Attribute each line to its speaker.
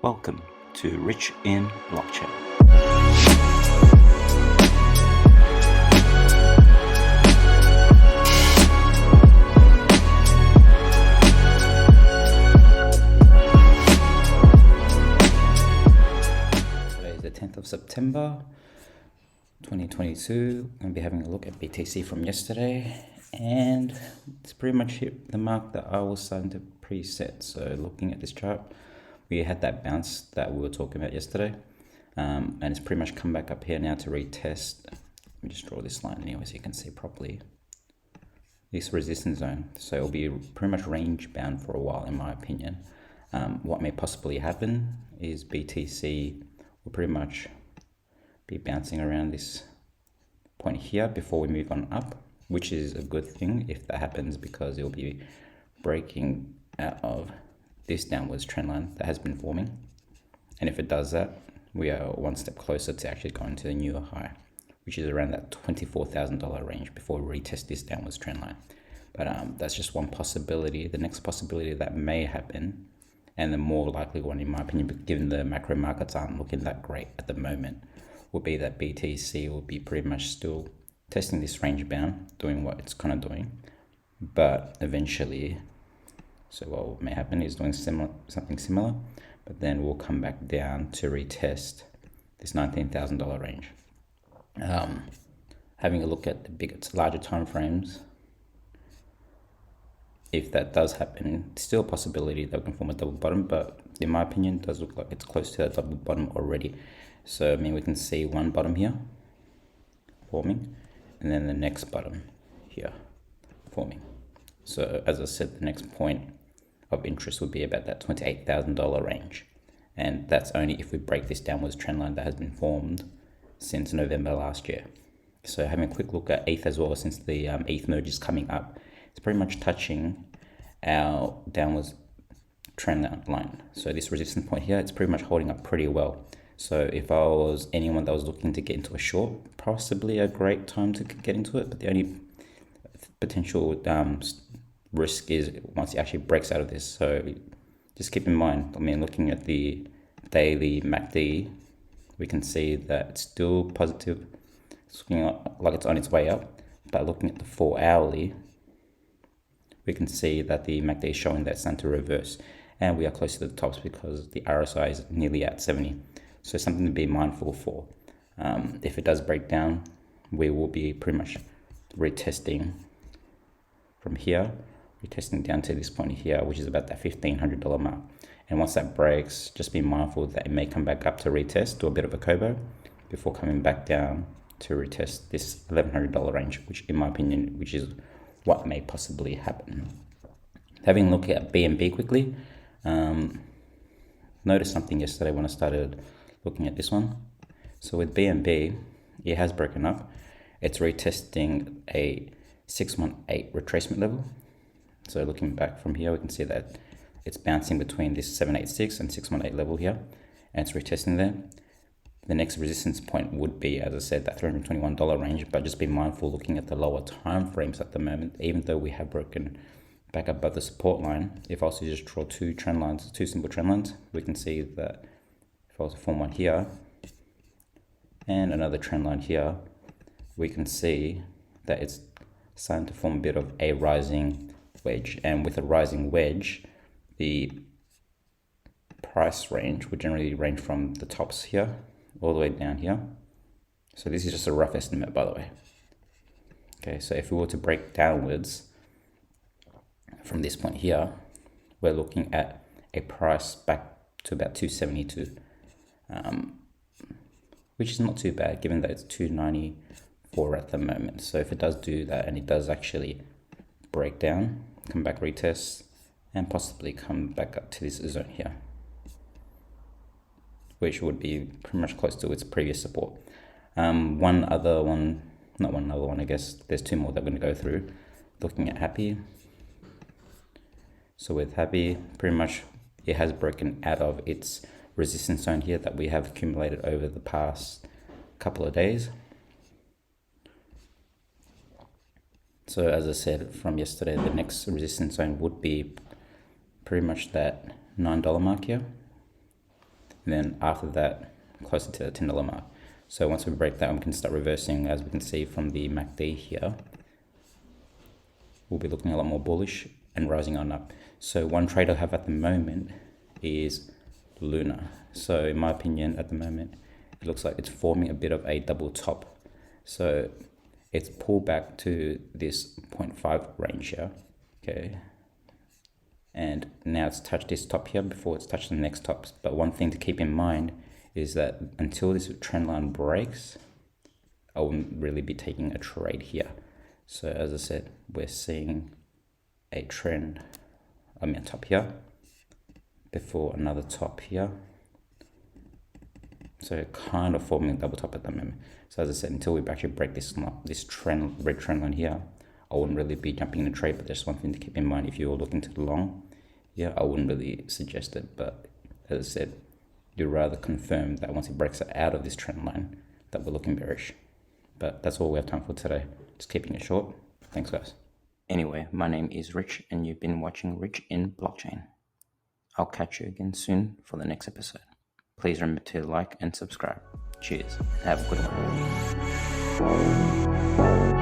Speaker 1: Welcome to Rich in Blockchain. Today is the 10th of September 2022. I'm going to be having a look at BTC from yesterday, and it's pretty much hit the mark that I was starting to preset. So looking at this chart, we had that bounce that we were talking about yesterday, and it's pretty much come back up here now to retest. Let me just draw this line anyway so you can see properly this resistance zone. So it'll be pretty much range bound for a while, in my opinion. What may possibly happen is BTC will pretty much be bouncing around this point here before we move on up, which is a good thing if that happens, because it'll be breaking out of this downwards trend line that has been forming. And if it does that, we are one step closer to actually going to the newer high, which is around that $24,000 range before we retest this downwards trend line. But that's just one possibility. The next possibility that may happen, and the more likely one in my opinion, given the macro markets aren't looking that great at the moment, will be that BTC will be pretty much still testing this range bound, doing what it's kind of doing, but eventually, so what may happen is doing something similar, but then we'll come back down to retest this $19,000 range. Having a look at the larger time frames, if that does happen, it's still a possibility that we can form a double bottom, but in my opinion, it does look like it's close to that double bottom already. So I mean, we can see one bottom here forming, and then the next bottom here forming. So as I said, the next point of interest would be about that $28,000 range, and that's only if we break this downwards trend line that has been formed since November last year. So having a quick look at ETH as well, since the ETH merge is coming up, it's pretty much touching our downwards trend line. So this resistance point here, it's pretty much holding up pretty well. So if I was anyone that was looking to get into a short, possibly a great time to get into it, but the only potential risk is once it actually breaks out of this. So just keep in mind, I mean, looking at the daily MACD, we can see that it's still positive. It's looking like it's on its way up, but looking at the 4 hourly, we can see that the MACD is showing that it's starting to reverse, and we are close to the tops because the RSI is nearly at 70. So something to be mindful for. If it does break down, we will be pretty much retesting from here, retesting down to this point here, which is about that $1,500 mark. And once that breaks, just be mindful that it may come back up to retest, do a bit of a Kobo before coming back down to retest this $1,100 range, which in my opinion, which is what may possibly happen. Having a look at BNB quickly, noticed something yesterday when I started looking at this one. So with BNB, it has broken up. It's retesting a 618 retracement level. So looking back from here, we can see that it's bouncing between this 786 and 618 level here, and it's retesting there. The next resistance point would be, as I said, that $321 range, but just be mindful looking at the lower time frames at the moment. Even though we have broken back above the support line, if I was to just draw two simple trend lines, we can see that if I was to form one here and another trend line here, we can see that it's starting to form a bit of a rising wedge. And with a rising wedge, the price range would generally range from the tops here all the way down here. So this is just a rough estimate, by the way. Okay, so if we were to break downwards from this point here, we're looking at a price back to about 272, which is not too bad given that it's 294 at the moment. So if it does do that, and it does actually break down, come back, retest, and possibly come back up to this zone here, which would be pretty much close to its previous support. I guess there's two more that we're going to go through. Looking at HAPI. So with HAPI, pretty much it has broken out of its resistance zone here that we have accumulated over the past couple of days. So as I said from yesterday, the next resistance zone would be pretty much that $9 mark here. and then after that, closer to the $10 mark. So once we break that, we can start reversing. As we can see from the MACD here, we'll be looking a lot more bullish and rising on up. So one trade I have at the moment is Luna. So in my opinion, at the moment, it looks like it's forming a bit of a double top. So it's pulled back to this 0.5 range here, okay? And now it's touched this top here before it's touched the next tops. But one thing to keep in mind is that until this trend line breaks, I wouldn't really be taking a trade here. So as I said, we're seeing a trend, a top here before another top here. So kind of forming a double top at the moment. So as I said, until we actually break this red trend line here, I wouldn't really be jumping in a trade. But there's one thing to keep in mind: if you're looking to the long, yeah, I wouldn't really suggest it. But as I said, you'd rather confirm that once it breaks out of this trend line, that we're looking bearish. But that's all we have time for today. Just keeping it short. Thanks, guys. Anyway, my name is Rich, and you've been watching Rich in Blockchain. I'll catch you again soon for the next episode. Please remember to like and subscribe. Cheers. Have a good one.